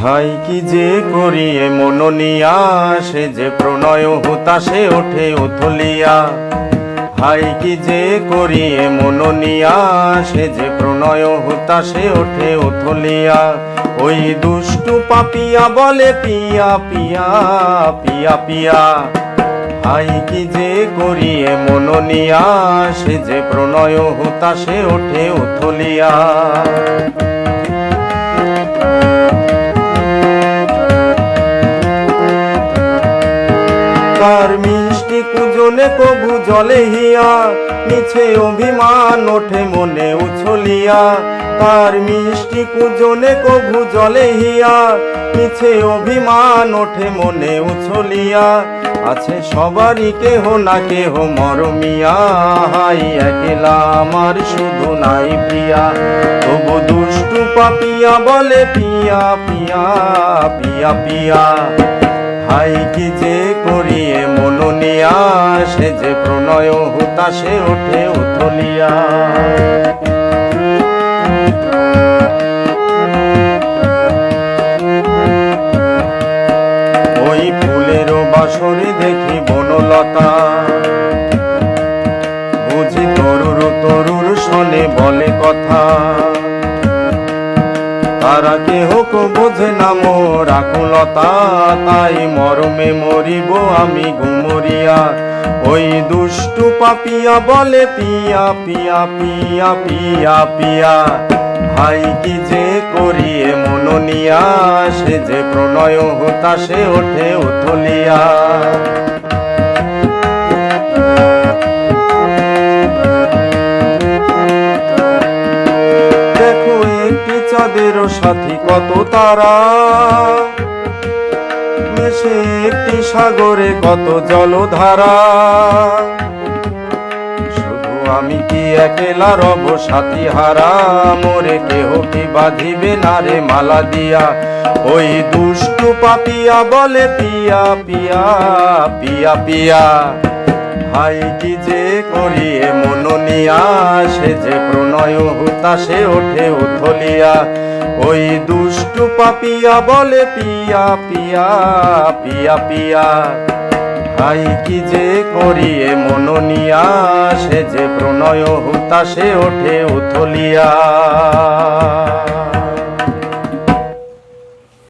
High কি যে করিয়ে মননিয়া, সে যে প্রণয় হুতাশে ওঠে উথলিয়া। হাই কি যে করিয়ে মননিয়া, সে যে প্রণয় হুতাশে ওঠে উথলিয়া। ওই দুষ্টু পাপিয়া বলে পিয়া পিয়া পিয়া পিয়া। হাই কি যে করিয়ে মননিয়া, সে যে প্রণয় হুতাশে ওঠে উথলিয়া। তার মিষ্টি কুজনে কবু জলে হিয়া, মিছে অভিমান ওঠে মনে উছলিয়া। তার মিষ্টি কুজনে কবু জলে হিয়া, মিছে অভিমান ওঠে মনে উছলিয়া। আছে সবারই কেহ না কেহ মরমিয়া, হাই একলা আমার শুধু নাই প্রিয়া। তবু দুষ্টু পাপিয়া বলে পিয়া পিয়া পিয়া পিয়া। হাই কি যে করিয়ে মননিয়া, সে যে প্রণয় হুতাশে ওঠে উথলিয়া। ওই ফুলেরও বাসরে দেখি বনলতা, বুঝি তরুর তরুর শোনে বলে কথা। তারা কেহ বোঝে না মোর আকুলতা, তাই মরমে মরিব আমি গুমরিয়া। ওই দুষ্টু পাপিয়া বলে পিয়া পিয়া পিয়া পিয়া পিয়া। হাই কি যে করিয়ে মননিয়া, সে যে প্রণয় হুতাশে ওঠে উথলিয়া। দেখো একটি চাঁদের সাথী কত তারা, মেশে একটি সাগরে কত জলধারা। শুধু আমি কি একলা রব সাথী হারা, মোরে কেহ কি বাঁধিবে না রে মালা দিয়া। ওই দুষ্টু পাপিয়া বলে পিয়া পিয়া পিয়া পিয়া। হাই কি যে করিয়ে মননিয়া, সে যে প্রণয় হুতাশে ওঠে উথলিয়া। ওই দুষ্টু পাপিয়া বলে পিয়া পিয়া পিয়া পিয়া। হাই কি যে করিয়ে মননিয়া, সে যে প্রণয় হুতাশে ওঠে উথলিয়া।